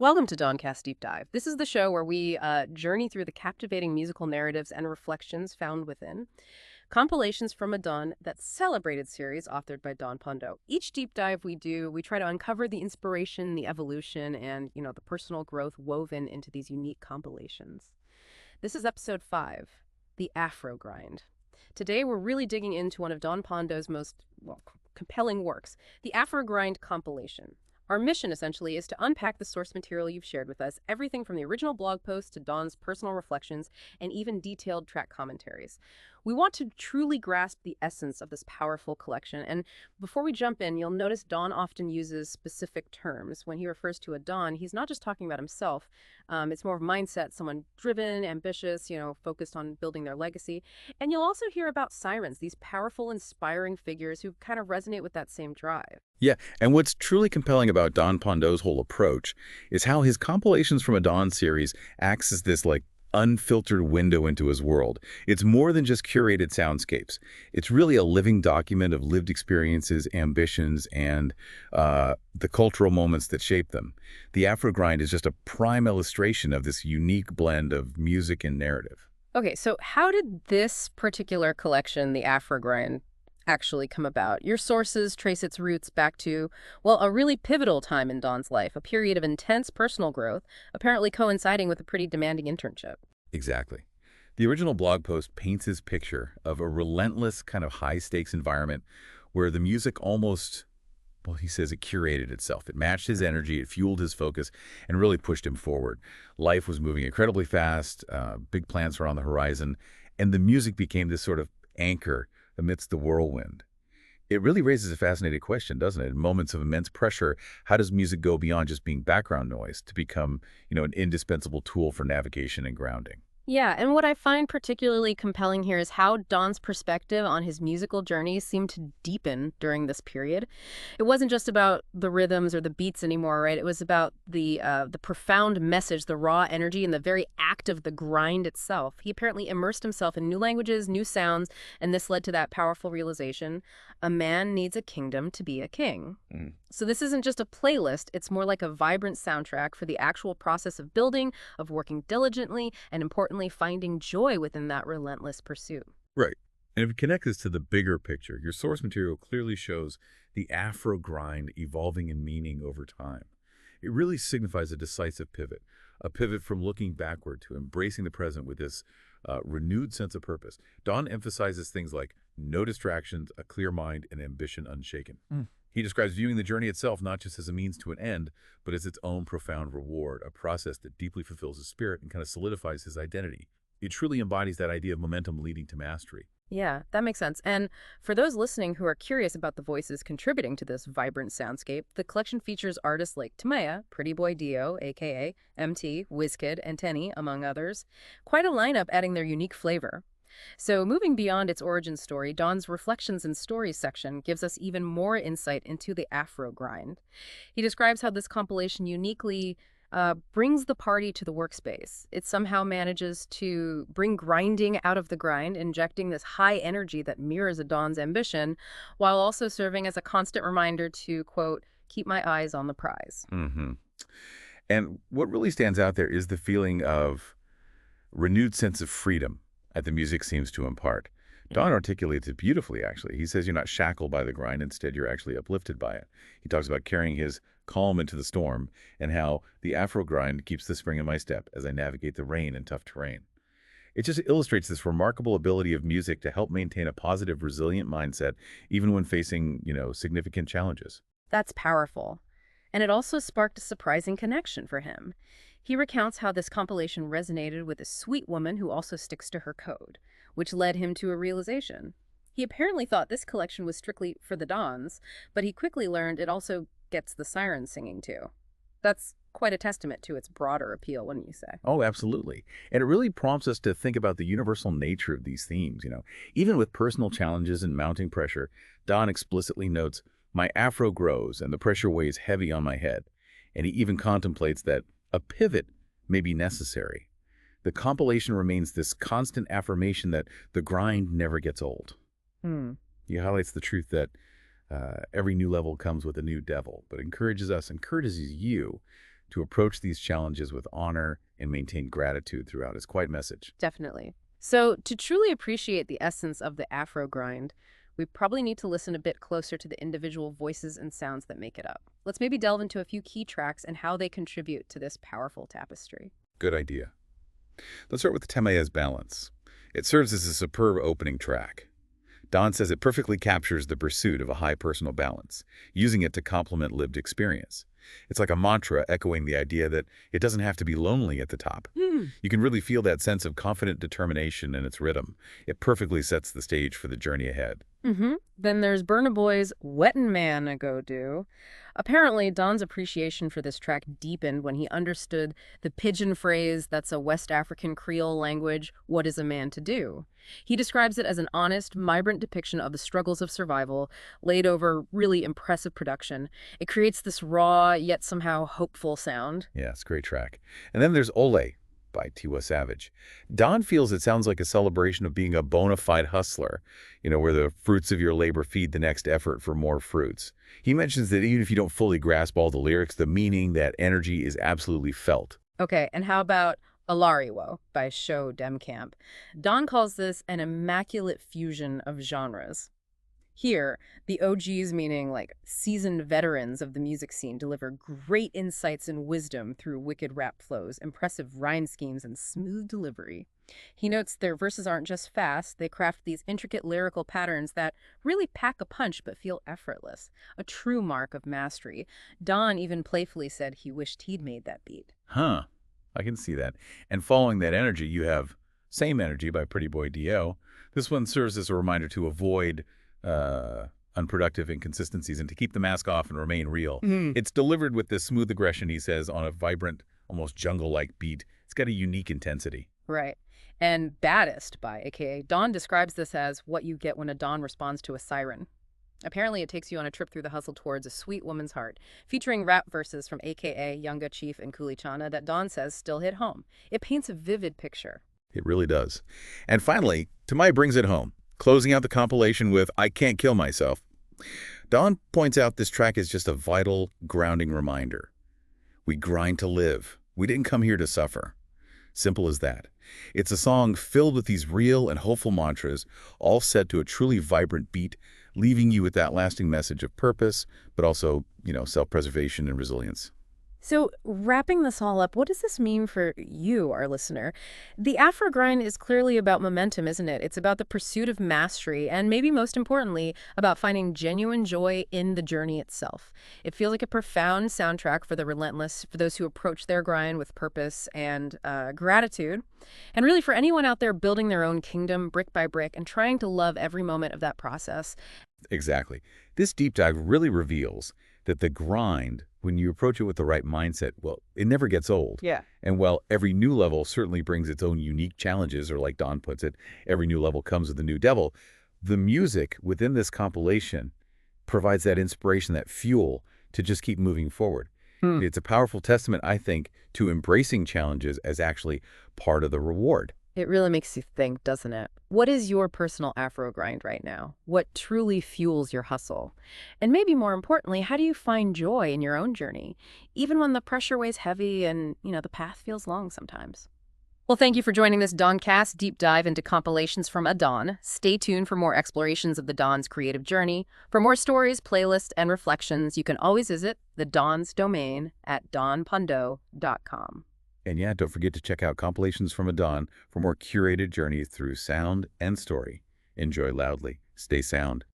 Welcome to Doncast Deep Dive. This is the show where we journey through the captivating musical narratives and reflections found within Compilations from a Don That Celebrated series authored by Don Phondeaux. Each deep dive we do, we try to uncover the inspiration, the evolution, and, the personal growth woven into these unique compilations. This is episode 5, The Afro Grind. Today we're really digging into one of Don Phondeaux's most, compelling works, the Afro Grind compilation. Our mission, essentially, is to unpack the source material you've shared with us, everything from the original blog post to Don's personal reflections and even detailed track commentaries. We want to truly grasp the essence of this powerful collection. And before we jump in, you'll notice Don often uses specific terms. When he refers to a Don, he's not just talking about himself. It's more of mindset, someone driven, ambitious, focused on building their legacy. And you'll also hear about sirens, these powerful, inspiring figures who kind of resonate with that same drive. Yeah, and what's truly compelling about Don Phondeaux's whole approach is how his Compilations from a Don series acts as this unfiltered window into his world. It's more than just curated soundscapes. It's really a living document of lived experiences, ambitions, and the cultural moments that shape them. The Afro Grind is just a prime illustration of this unique blend of music and narrative. Okay, so how did this particular collection, the Afro Grind, actually come about? Your sources trace its roots back to, a really pivotal time in Don's life, a period of intense personal growth, apparently coinciding with a pretty demanding internship. Exactly. The original blog post paints his picture of a relentless kind of high-stakes environment where the music almost, he says it curated itself. It matched his energy, it fueled his focus, and really pushed him forward. Life was moving incredibly fast, big plans were on the horizon, and the music became this sort of anchor amidst the whirlwind. It really raises a fascinating question, doesn't it? In moments of immense pressure, how does music go beyond just being background noise to become, an indispensable tool for navigation and grounding? Yeah, and what I find particularly compelling here is how Don's perspective on his musical journey seemed to deepen during this period. It wasn't just about the rhythms or the beats anymore, right? It was about the profound message, the raw energy, and the very act of the grind itself. He apparently immersed himself in new languages, new sounds, and this led to that powerful realization: a man needs a kingdom to be a king. So this isn't just a playlist, it's more like a vibrant soundtrack for the actual process of building, of working diligently, and importantly, finding joy within that relentless pursuit. Right. And if you connect this to the bigger picture, your source material clearly shows the Afro grind evolving in meaning over time. It really signifies a decisive pivot, a pivot from looking backward to embracing the present with this renewed sense of purpose. Don emphasizes things like no distractions, a clear mind, and ambition unshaken. He describes viewing the journey itself not just as a means to an end, but as its own profound reward, a process that deeply fulfills his spirit and kind of solidifies his identity. It truly embodies that idea of momentum leading to mastery. Yeah, that makes sense. And for those listening who are curious about the voices contributing to this vibrant soundscape, the collection features artists like Timaya, Pretty Boy Dio, aka MT, Wizkid, and Tenny, among others. Quite a lineup adding their unique flavor. So moving beyond its origin story, Don's Reflections and Stories section gives us even more insight into the Afro grind. He describes how this compilation uniquely brings the party to the workspace. It somehow manages to bring grinding out of the grind, injecting this high energy that mirrors a Don's ambition, while also serving as a constant reminder to, quote, keep my eyes on the prize. And what really stands out there is the feeling of renewed sense of freedom that the music seems to impart. Don articulates it beautifully, actually. He says you're not shackled by the grind. Instead, you're actually uplifted by it. He talks about carrying his calm into the storm and how the Afro grind keeps the spring in my step as I navigate the rain and tough terrain. It just illustrates this remarkable ability of music to help maintain a positive, resilient mindset, even when facing, significant challenges. That's powerful. And it also sparked a surprising connection for him. He recounts how this compilation resonated with a sweet woman who also sticks to her code, which led him to a realization. He apparently thought this collection was strictly for the Dons, but he quickly learned it also gets the sirens singing too. That's quite a testament to its broader appeal, wouldn't you say? Oh, absolutely. And it really prompts us to think about the universal nature of these themes. Even with personal challenges and mounting pressure, Don explicitly notes, my afro grows and the pressure weighs heavy on my head. And he even contemplates that a pivot may be necessary. The compilation remains this constant affirmation that the grind never gets old. He highlights the truth that every new level comes with a new devil, but encourages you to approach these challenges with honor and maintain gratitude throughout is quite message. Definitely. So, to truly appreciate the essence of the Afro grind, we probably need to listen a bit closer to the individual voices and sounds that make it up. Let's maybe delve into a few key tracks and how they contribute to this powerful tapestry. Good idea. Let's start with Timaya's Balance. It serves as a superb opening track. Don says it perfectly captures the pursuit of a high personal balance, using it to complement lived experience. It's like a mantra echoing the idea that it doesn't have to be lonely at the top. You can really feel that sense of confident determination in its rhythm. It perfectly sets the stage for the journey ahead. Then there's Burna Boy's Wettin' Man a Go Do. Apparently, Don's appreciation for this track deepened when he understood the pidgin phrase that's a West African Creole language, what is a man to do? He describes it as an honest, vibrant depiction of the struggles of survival, laid over really impressive production. It creates this raw, yet somehow hopeful sound. Yeah, it's a great track. And then there's Ole by Tiwa Savage. Don feels it sounds like a celebration of being a bona fide hustler, where the fruits of your labor feed the next effort for more fruits. He mentions that even if you don't fully grasp all the lyrics, the meaning, that energy is absolutely felt. Okay, and how about Alariwo by Show Dem Camp? Don calls this an immaculate fusion of genres. Here, the OGs, meaning like seasoned veterans of the music scene, deliver great insights and wisdom through wicked rap flows, impressive rhyme schemes, and smooth delivery. He notes their verses aren't just fast, they craft these intricate lyrical patterns that really pack a punch but feel effortless, a true mark of mastery. Don even playfully said he wished he'd made that beat. Huh, I can see that. And following that energy, you have Same Energy by Pretty Boy D.O. This one serves as a reminder to avoid unproductive inconsistencies and to keep the mask off and remain real. It's delivered with this smooth aggression, he says, on a vibrant, almost jungle-like beat. It's got a unique intensity. Right. And Baddest by AKA Don describes this as what you get when a Don responds to a siren. Apparently, it takes you on a trip through the hustle towards a sweet woman's heart, featuring rap verses from AKA Yunga Chief and Kuli Chana that Don says still hit home. It paints a vivid picture. It really does. And finally, Timaya brings it home, closing out the compilation with I Can't Kill Myself. Don points out this track is just a vital, grounding reminder. We grind to live. We didn't come here to suffer. Simple as that. It's a song filled with these real and hopeful mantras, all set to a truly vibrant beat, leaving you with that lasting message of purpose, but also, self-preservation and resilience. So, wrapping this all up, what does this mean for you, our listener? The Afro grind is clearly about momentum, isn't it? It's about the pursuit of mastery, and maybe most importantly, about finding genuine joy in the journey itself. It feels like a profound soundtrack for the relentless, for those who approach their grind with purpose and gratitude, and really for anyone out there building their own kingdom brick by brick and trying to love every moment of that process. Exactly. This deep dive really reveals that the grind, when you approach it with the right mindset, well, it never gets old. Yeah. And while every new level certainly brings its own unique challenges, or like Don puts it, every new level comes with a new devil, the music within this compilation provides that inspiration, that fuel to just keep moving forward. It's a powerful testament, I think, to embracing challenges as actually part of the reward. It really makes you think, doesn't it? What is your personal Afro grind right now? What truly fuels your hustle? And maybe more importantly, how do you find joy in your own journey, even when the pressure weighs heavy and, the path feels long sometimes? Well, thank you for joining this Doncast deep dive into compilations from a Don. Stay tuned for more explorations of the Don's creative journey. For more stories, playlists, and reflections, you can always visit the Don's domain at donphondeaux.com. And yeah, don't forget to check out Compilations from a Don for more curated journeys through sound and story. Enjoy loudly. Stay sound.